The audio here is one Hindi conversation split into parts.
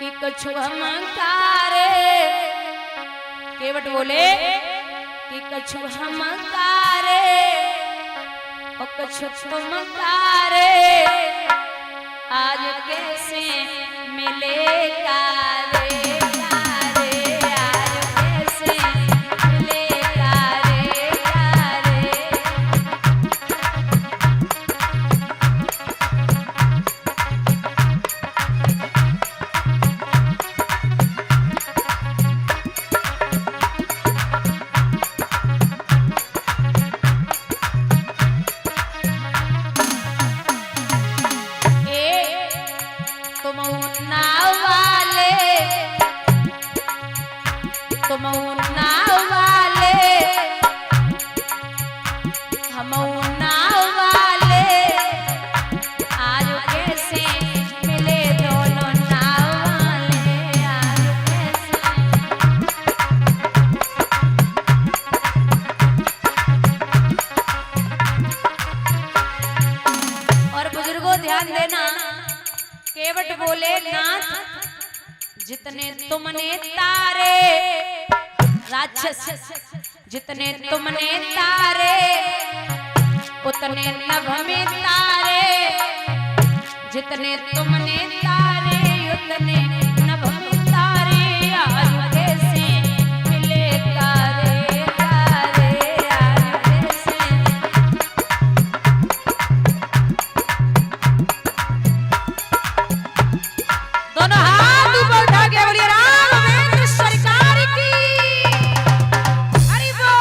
कि कछु हम कारे केवट बोले कि कछु हम कारे और कछु तुम कारे आज कैसे मिलेगा रे कारे आज कैसे मिलेगा रे कारे। तुम नाव वाले हम नाव वाले आज कैसे मिले दोनों नाव वाले आज कैसे। और बुजुर्गों ध्यान देना केवट बोले नाथ जितने तुमने तारे राक्षस जितने तुमने तारे उतने नभ में तारे जितने तुमने तारे उतने नभ में तारे आज कैसे मिले तारे तारे आज कैसे। दोनों हाथ ऊपर उठा के बोलिए राघवेंद्र सरकार की हरि बोल।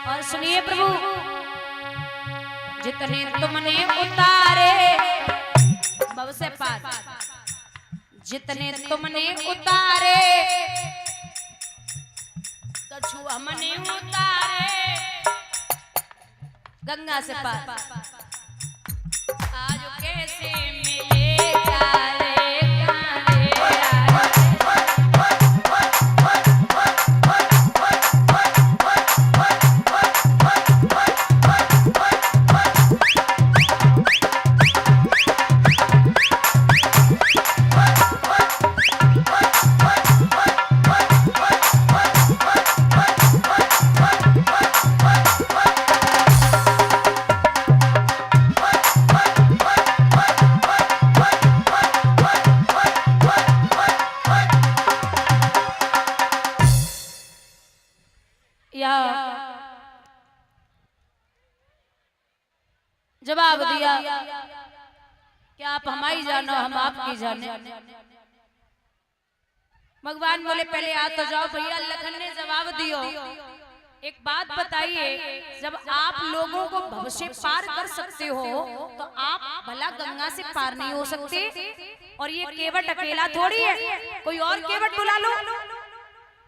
और सुनिए प्रभु जितने तुमने उतारे भव से पार जितने तुमने उतारे कछु हमने उतारे गंगा से पार आज कैसे मिलेगा रे कारे जवाब दिया कि आप हमारी जानो हम आपकी जाने। भगवान बोले पहले आ तो जाओ भैया। लखन ने जवाब दियो एक बात बताइए जब आप लोगों को भव से पार कर सकते हो तो आप भला गंगा से पार नहीं हो सकते। और ये केवट अकेला थोड़ी है कोई और केवट बुला लो।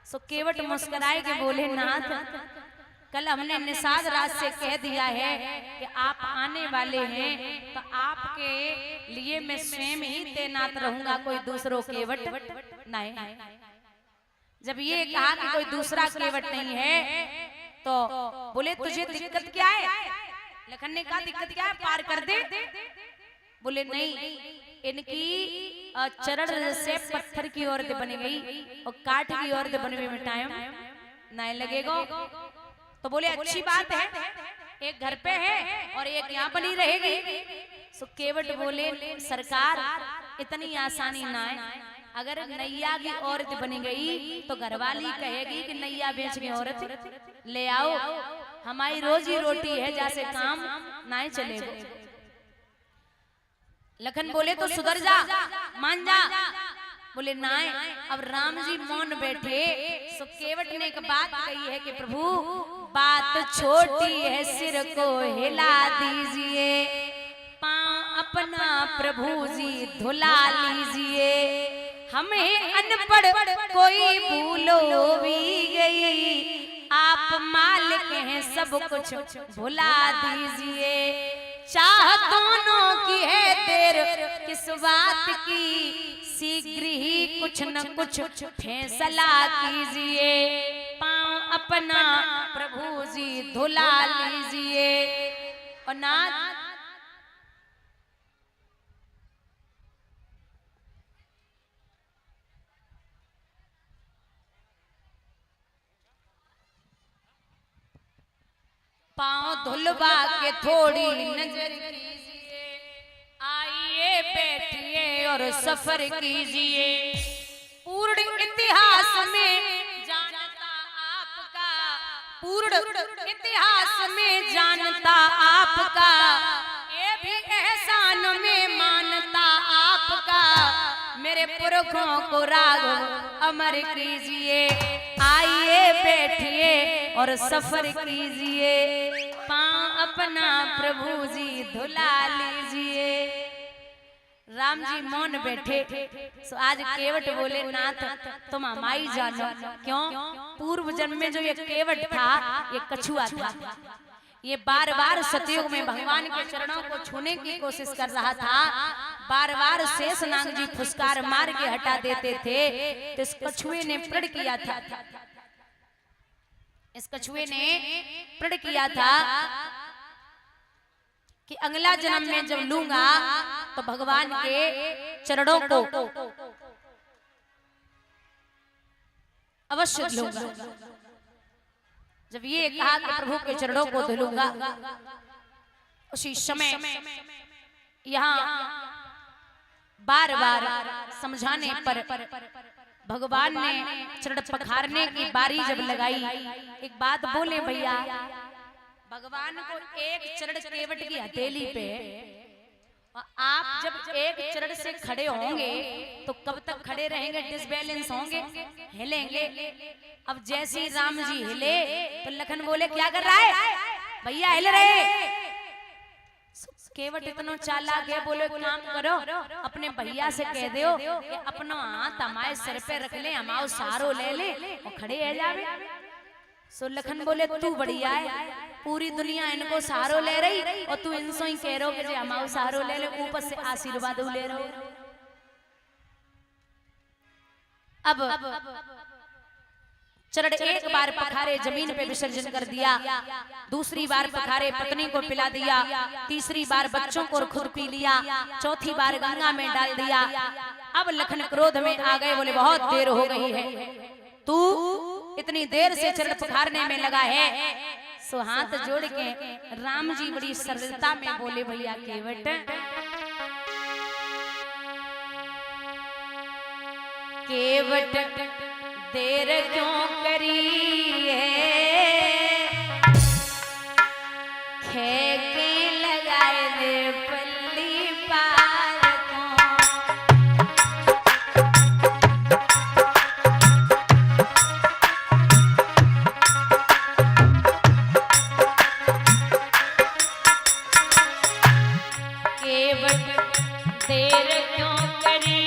सो केवट मुस्कुराए के बोले नाथ कल हमने निषाद राज से कह दिया है कि आप आने वाले हैं तो आपके लिए मैं स्वयं ही तैनात रहूंगा कोई दूसरों केवट नहीं। जब ये कहा कि कोई दूसरा केवट नहीं है तो बोले तुझे दिक्कत क्या है। लखन ने कहा दिक्कत क्या है पार कर दे। बोले नहीं इनकी चरण से पत्थर की औरत बनी गई और काठ की औरत बनने में टाइम नहीं लगेगा। तो बोले अच्छी बात है एक घर पे है और एक यहाँ बनी रहेगी। सो केवट बोले सरकार इतनी आसानी ना है। अगर नैया की औरत बनी गई तो घरवाली कहेगी कि नैया बेच के औरत ले आओ हमारी रोजी रोटी है जैसे काम ना चलेगा। लखन बोले तो सुधर जा मान जा। बोले नाय अब राम जी मौन बैठे। सो केवट ने एक बात कही है कि प्रभु बात छोटी है सिर को हिला दीजिए पांव अपना प्रभु जी धुला लीजिए। हमें अनपढ़ कोई भूलो भी गई आप मालिक हैं सब कुछ भुला दीजिए। चाह दोनों की है देर किस बात की, शीघ्र ही कुछ न कुछ फैसला कीजिए, पांव अपना प्रभु जी धुला लीजिए। और नाथ पांव धुलवा के थोड़ी नजर कीजिए, आइए बैठिए और सफर कीजिए। पूर्ण इतिहास में जानता आपका, पूर्ण इतिहास में जानता आपका, ये भी एहसान में मानता आपका, मेरे पुरखों को राघव अमर कीजिए। आइए बैठिए और सफर कीजिए, पांव अपना प्रभु जी धुला लीजिए। राम जी मौन बैठे, सो आज केवट बोले नाथ तुम हमारी जानो। क्यों? पूर्व जन्म में जो ये केवट था ये कछुआ था, ये बार बार सतयुग में भगवान के चरणों को छूने की कोशिश कर रहा था। बार बार शेषनाग जी फुसकार मार के हटा देते थे, तो इस कछुए ने प्रण किया था, इस कछुए ने प्रण किया था कि अगला जन्म में जब लूंगा तो भगवान के चरणों को अवश्य लूंगा। जब ये कहा कि प्रभु के चरणों को धुलूंगा, उसी समय यहाँ बार बार समझाने पर भगवान ने चरण पखारने की बारी जब लगाई, एक बात बोले भैया, भगवान को एक चरण केवट की हथेली पे, आप जब एक चरण से खड़े होंगे तो कब तक खड़े रहेंगे? डिसबैलेंस होंगे, हिलेंगे। अब जैसे ही राम जी हिले तो लखन बोले क्या कर रहा है भैया, हिल रहे। केवट इतना चालाक है, बोले काम करो, अपने भैया से कह दो कि अपना हाथ हमारे सिर पे रख ले, हमारा सहारो ले ले और खड़े है जावे। सो लखन बोले तू बढ़िया है, पूरी दुनिया इनको सहारो ले रही और तू इनसे ही कह रहे हो कि हमारा सहारो ले ले, ऊपर से आशीर्वाद ले रहे हो। अब चरण एक बार पखारे जमीन पे विसर्जन कर दिया, दूसरी बार पखारे पत्नी को पिला दिया, तीसरी बार बच्चों को खुद पी लिया, चौथी बार गंगा में डाल दिया। अब लखन क्रोध में आ गए, बोले बहुत देर हो गई है, तू इतनी देर से चरण पखारने में लगा है। सो हाथ जोड़ के राम जी बड़ी सरलता में बोले भैया केवट, केवट देर क्यों करी है, खेके लगाए दे पल्ली पार को। केवट देर क्यों करी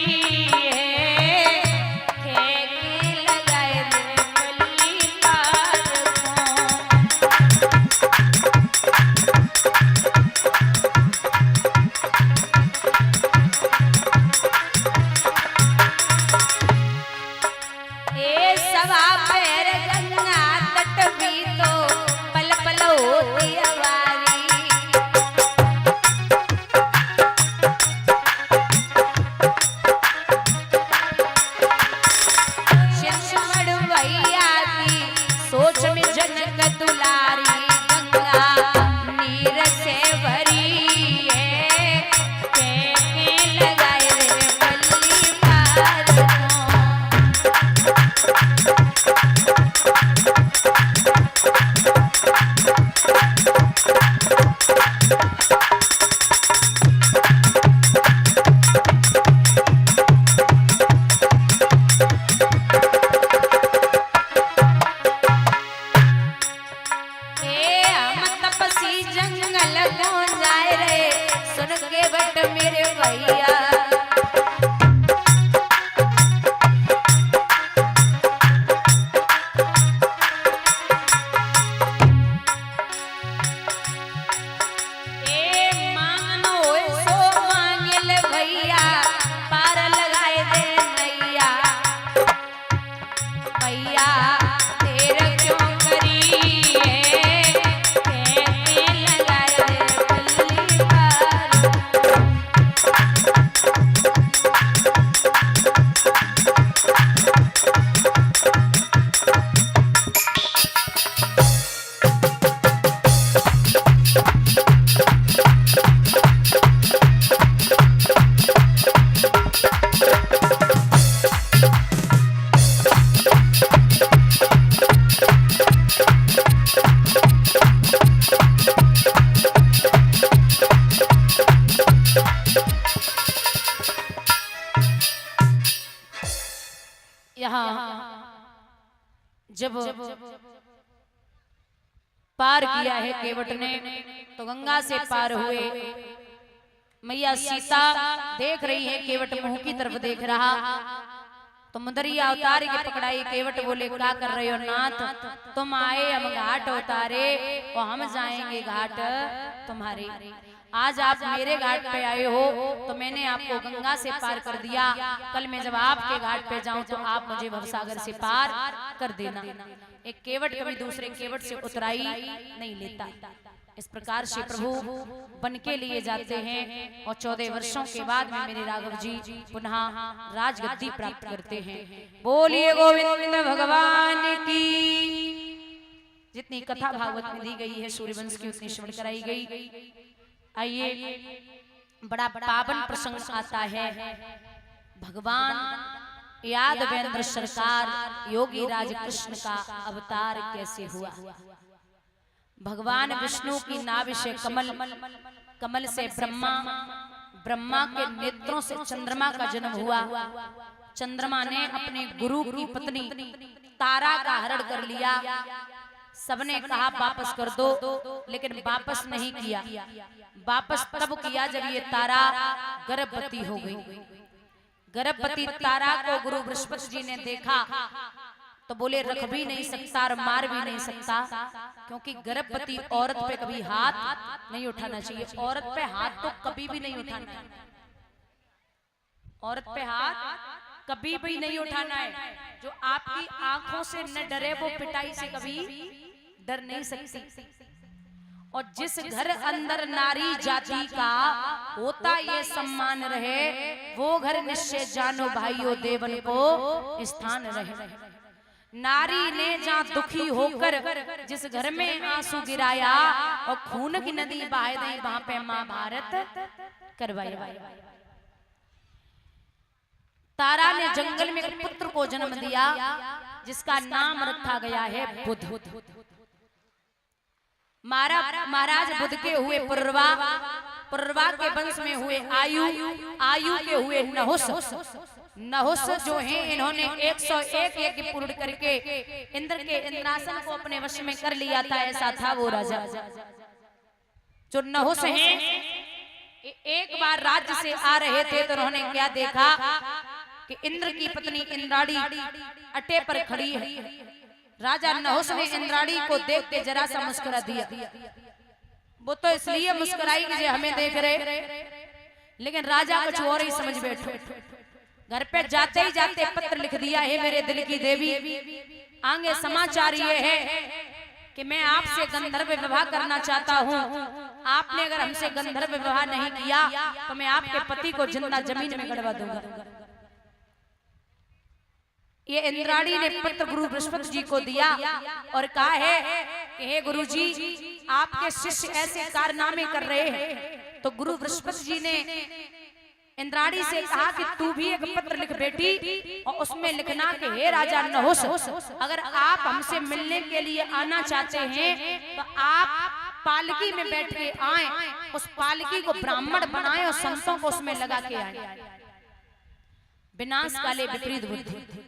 भैया पार लगाए दे नैया, भैया देर क्यों करी है, कहते लगाए दे पल्ली पार। जब पार किया है केवट ने तो गंगा से पार हुए। मैया सीता देख रही है, केवट मुंह की तरफ देख रहा, तो मुदरिया उतार के पकड़ाई। केवट बोले क्या कर रहे हो नाथ, तुम आए हम घाट उतारे और हम जाएंगे घाट तुम्हारे। आज आप मेरे घाट पे आए हो तो मैंने आपको गंगा से पार कर दिया, कल मैं जब आपके घाट पे जाऊं तो आप मुझे भवसागर से पार कर देना। एक केवट कभी दूसरे केवट से उतराई नहीं लेता। इस प्रकार से प्रभु बन के लिए जाते हैं और 14 वर्षों के बाद में मेरे राघव जी पुनः राजगद्दी प्राप्त करते हैं। बोलिए गोविंद भगवान की। जितनी कथा भागवत में दी गई है सूर्यवंश की उतनी श्रवण कराई गई। आइए बड़ा पावन प्रसंग आता है। भगवान यादवेंद्र सरकार योगी राज कृष्ण का अवतार कैसे हुआ। भगवान विष्णु की नाभि से कमल, कमल से ब्रह्मा, ब्रह्मा के नेत्रों से चंद्रमा का जन्म हुआ। चंद्रमा ने अपने गुरु की पत्नी तारा का हरण कर लिया। सबने कहा वापस कर दो, लेकिन वापस नहीं किया। वापस तब किया जब ये तारा गर्भवती हो गई। गर्भवती तारा को गुरु बृहस्पति जी ने देखा तो बोले रख भी नहीं सकता और मार भी नहीं सकता, क्योंकि गर्भवती औरत पे कभी हाथ नहीं उठाना चाहिए। औरत पे हाथ तो कभी भी नहीं उठाना है। औरत पे हाथ कभी भी नहीं उठाना है। जो आपकी आंखों से न डरे वो पिटाई से कभी डर नहीं सकती। और जिस घर अंदर नारी जाति का होता ये सम्मान रहे, वो घर निश्चय जानो भाइयों देवन को स्थान रहे। नारी ने जहाँ दुखी होकर जिस घर में आंसू गिराया और खून की नदी बहा दी, वहां पे महाभारत करवाया। तारा ने जंगल में एक पुत्र को जन्म दिया जिसका नाम रखा गया है बुध। महाराज बुध के हुए पुरवा, पुरवा के वंश में हुए आयु, आयु के हुए नहुस। नहुस जो हैं इन्होंने 101 यज्ञ पूर्ण करके इंद्र के इंद्रासन को अपने वश में कर लिया था। ऐसा था वो राजा। जो नहुस हैं एक बार राज्य से आ रहे थे तो उन्होंने क्या देखा कि इंद्र की पत्नी इंद्राणी अटे पर खड़ी है। राजा नहुस ने इंद्राणी को देख के जरा सा मुस्कुरा दिया। वो तो इसलिए मुस्कुराई कि हमें देख रहे, लेकिन राजा कुछ और ही समझ बैठो। घर पे जाते ही जाते पत्र लिख दिया है मेरे दिल की देवी, आगे समाचार ये है कि मैं आपसे गंधर्व विवाह करना चाहता हूँ। आपने अगर हमसे गंधर्व विवाह नहीं किया तो मैं आपके पति को जिंदा जमीन में गड़वा दूंगा। ये इंद्राणी ने पत्र गुरु बृहस्पति जी को दिया और कहा है कि हे गुरु जी, आपके शिष्य ऐसे कारनामे कर रहे हैं। तो गुरु बृहस्पति जी ने इंद्राणी से कहा कि तू भी एक पत्र लिख बेटी और उसमें लिखना कि हे राजा नहुस, अगर आप हमसे मिलने के लिए आना चाहते हैं तो आप पालकी में बैठ के आए, उस पालकी को ब्राह्मण बनाए और संतों को उसमें लगा के आए। विनाश काले विपरीत बुद्धि।